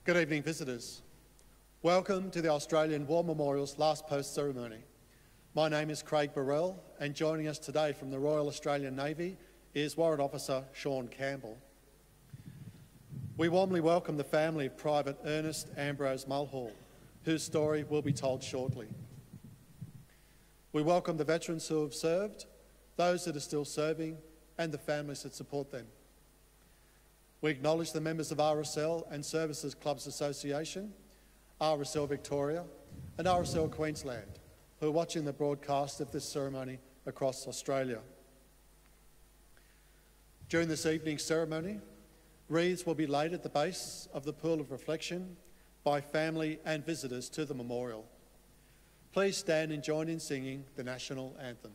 Good evening, visitors. Welcome to the Australian War Memorial's last post ceremony. My name is Craig Burrell, and joining us today from the Royal Australian Navy is Warrant Officer Sean Campbell. We warmly welcome the family of Private Ernest Ambrose Mulhall, whose story will be told shortly. We welcome the veterans who have served, those that are still serving, and the families that support them. We acknowledge the members of RSL and Services Clubs Association, RSL Victoria and RSL Queensland, who are watching the broadcast of this ceremony across Australia. During this evening's ceremony, wreaths will be laid at the base of the pool of reflection by family and visitors to the memorial. Please stand and join in singing the national anthem.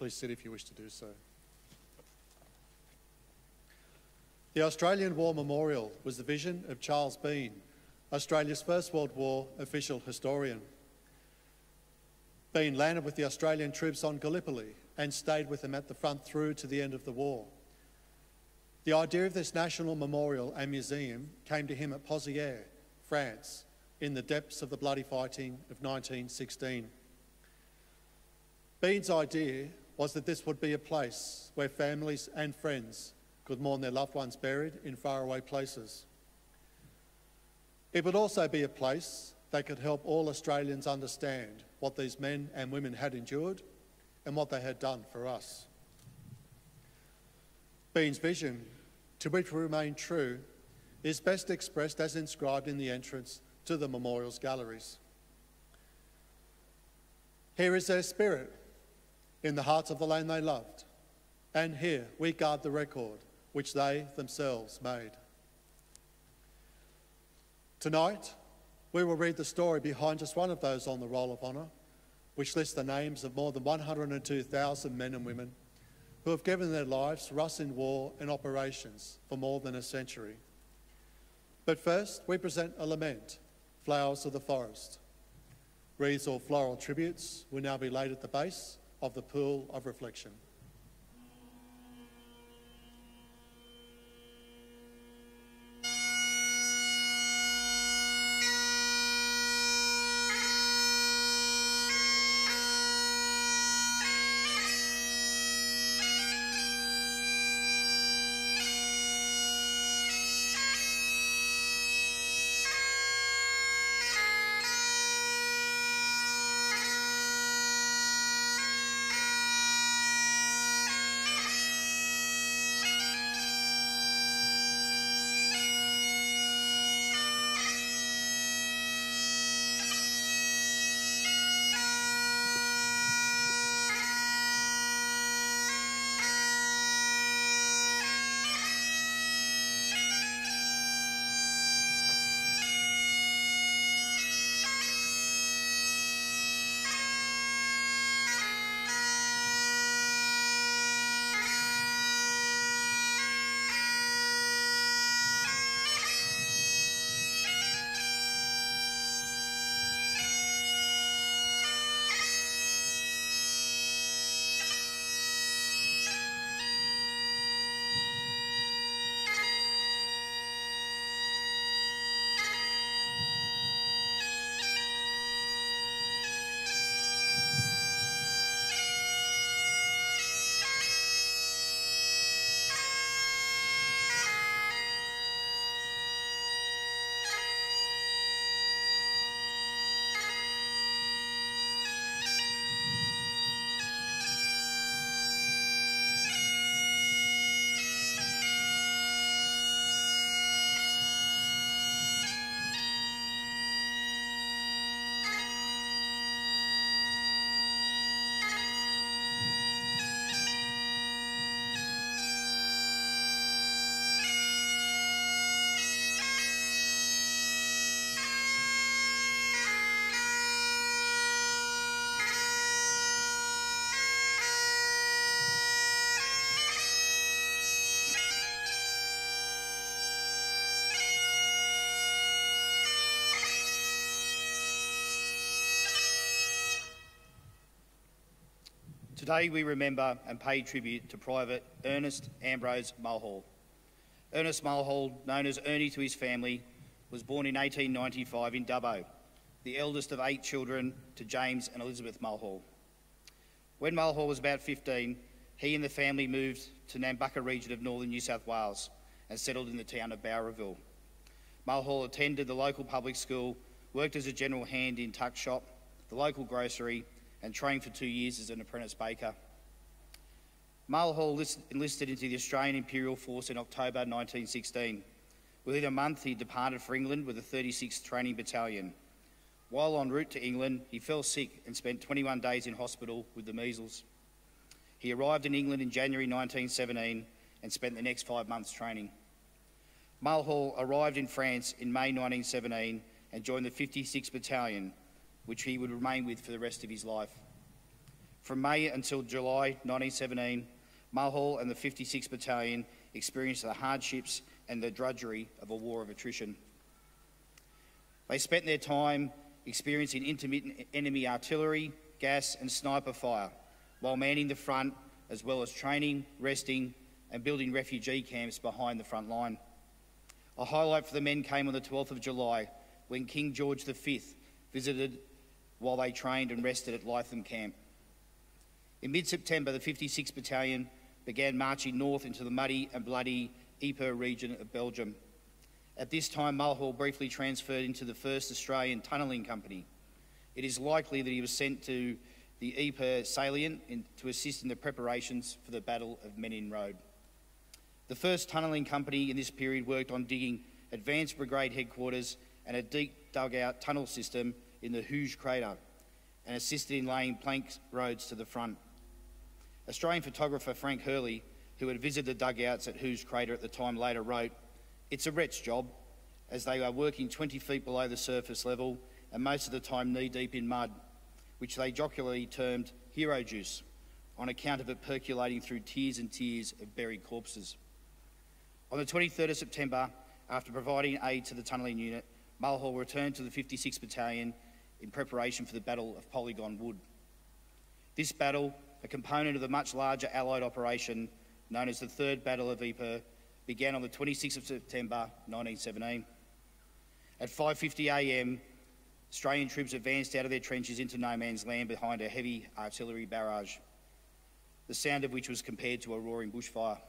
Please sit if you wish to do so. The Australian War Memorial was the vision of Charles Bean, Australia's First World War official historian. Bean landed with the Australian troops on Gallipoli and stayed with them at the front through to the end of the war. The idea of this national memorial and museum came to him at Pozières, France, in the depths of the bloody fighting of 1916. Bean's idea was that this would be a place where families and friends could mourn their loved ones buried in faraway places. It would also be a place that could help all Australians understand what these men and women had endured and what they had done for us. Bean's vision, to which we remain true, is best expressed as inscribed in the entrance to the memorial's galleries. Here is their spirit, in the hearts of the land they loved, and here we guard the record which they themselves made. Tonight, we will read the story behind just one of those on the Roll of Honour, which lists the names of more than 102,000 men and women who have given their lives for us in war and operations for more than a century. But first, we present a lament, Flowers of the Forest. Wreaths or floral tributes will now be laid at the base of the pool of reflection. Today we remember and pay tribute to Private Ernest Ambrose Mulhall. Ernest Mulhall, known as Ernie to his family, was born in 1895 in Dubbo, the eldest of 8 children to James and Elizabeth Mulhall. When Mulhall was about 15, he and the family moved to Nambucca region of northern New South Wales and settled in the town of Bowraville. Mulhall attended the local public school, worked as a general hand in tuck shop, the local grocery, and trained for 2 years as an apprentice baker. Mulhall enlisted into the Australian Imperial Force in October 1916. Within a month, he departed for England with the 36th Training Battalion. While en route to England, he fell sick and spent 21 days in hospital with the measles. He arrived in England in January 1917 and spent the next 5 months training. Mulhall arrived in France in May 1917 and joined the 56th Battalion, which he would remain with for the rest of his life. From May until July 1917, Mulhall and the 56th Battalion experienced the hardships and the drudgery of a war of attrition. They spent their time experiencing intermittent enemy artillery, gas and sniper fire, while manning the front, as well as training, resting and building refugee camps behind the front line. A highlight for the men came on the 12th of July, when King George V visited while they trained and rested at Lytham Camp. In mid-September, the 56th Battalion began marching north into the muddy and bloody Ypres region of Belgium. At this time, Mulhall briefly transferred into the 1st Australian Tunnelling Company. It is likely that he was sent to the Ypres salient to assist in the preparations for the Battle of Menin Road. The 1st Tunnelling Company in this period worked on digging advanced brigade headquarters and a deep dugout tunnel system in the Hooge crater, and assisted in laying plank roads to the front. Australian photographer Frank Hurley, who had visited the dugouts at Hooge crater at the time, later wrote, "It's a wretched job, as they are working 20 feet below the surface level and most of the time knee-deep in mud, which they jocularly termed hero juice, on account of it percolating through tiers and tiers of buried corpses." On the 23rd of September, after providing aid to the tunnelling unit, Mulhall returned to the 56th Battalion in preparation for the Battle of Polygon Wood. This battle, a component of the much larger Allied operation known as the Third Battle of Ypres, began on the 26th of September 1917. At 5:50 a.m, Australian troops advanced out of their trenches into no man's land behind a heavy artillery barrage, the sound of which was compared to a roaring bushfire.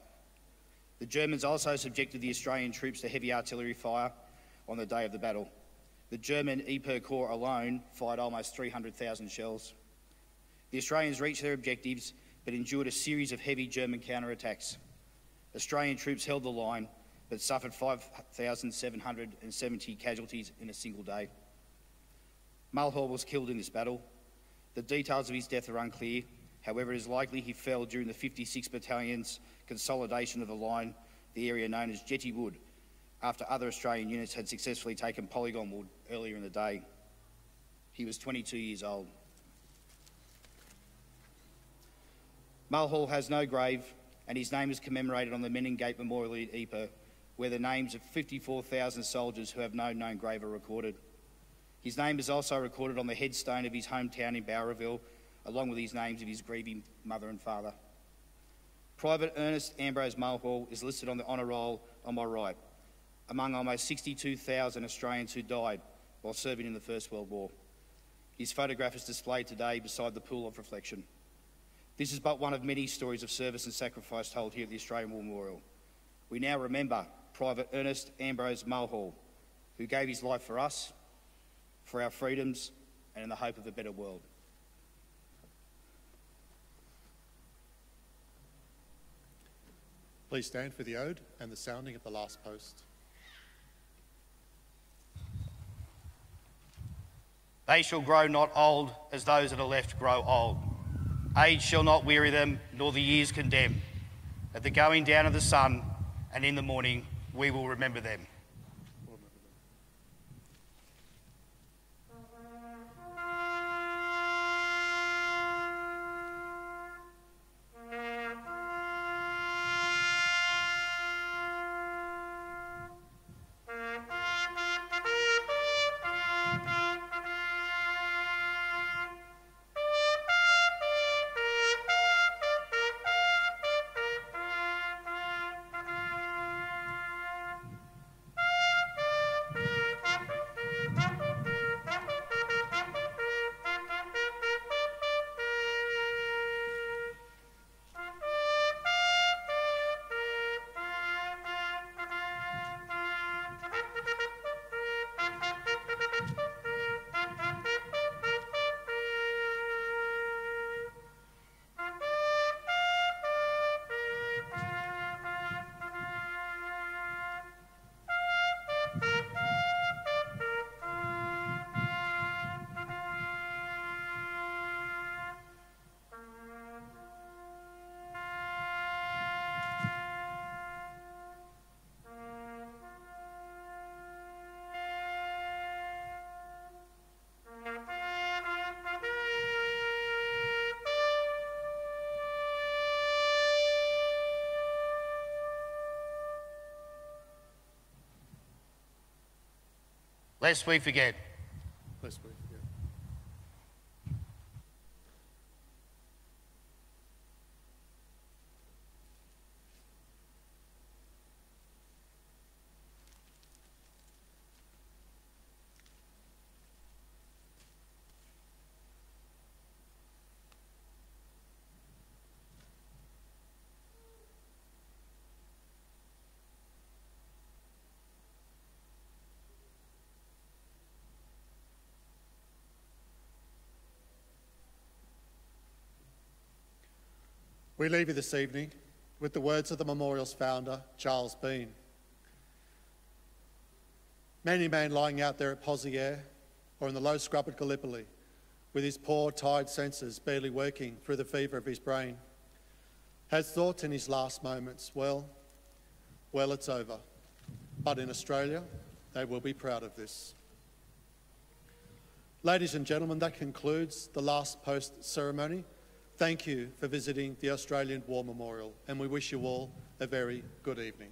The Germans also subjected the Australian troops to heavy artillery fire on the day of the battle. The German Ypres Corps alone fired almost 300,000 shells. The Australians reached their objectives but endured a series of heavy German counterattacks. Australian troops held the line but suffered 5,770 casualties in a single day. Mulhall was killed in this battle. The details of his death are unclear. However, it is likely he fell during the 56th Battalion's consolidation of the line, the area known as Jetty Wood, after other Australian units had successfully taken Polygon Wood earlier in the day. He was 22 years old. Mulhall has no grave, and his name is commemorated on the Menin Gate Memorial at Ypres, where the names of 54,000 soldiers who have no known grave are recorded. His name is also recorded on the headstone of his hometown in Bowraville, along with his names of his grieving mother and father. Private Ernest Ambrose Mulhall is listed on the honour roll on my right, among almost 62,000 Australians who died while serving in the First World War. His photograph is displayed today beside the pool of reflection. This is but one of many stories of service and sacrifice told here at the Australian War Memorial. We now remember Private Ernest Ambrose Mulhall, who gave his life for us, for our freedoms, and in the hope of a better world. Please stand for the ode and the sounding of the last post. They shall grow not old as those that are left grow old. Age shall not weary them, nor the years condemn. At the going down of the sun and in the morning, we will remember them. lest we forget. Lest we forget. We leave you this evening with the words of the memorial's founder, Charles Bean. Many a man lying out there at Pozieres or in the low scrub at Gallipoli, with his poor, tired senses barely working through the fever of his brain, has thought in his last moments, well, it's over. But in Australia, they will be proud of this. Ladies and gentlemen, that concludes the last post ceremony. Thank you for visiting the Australian War Memorial, and we wish you all a very good evening.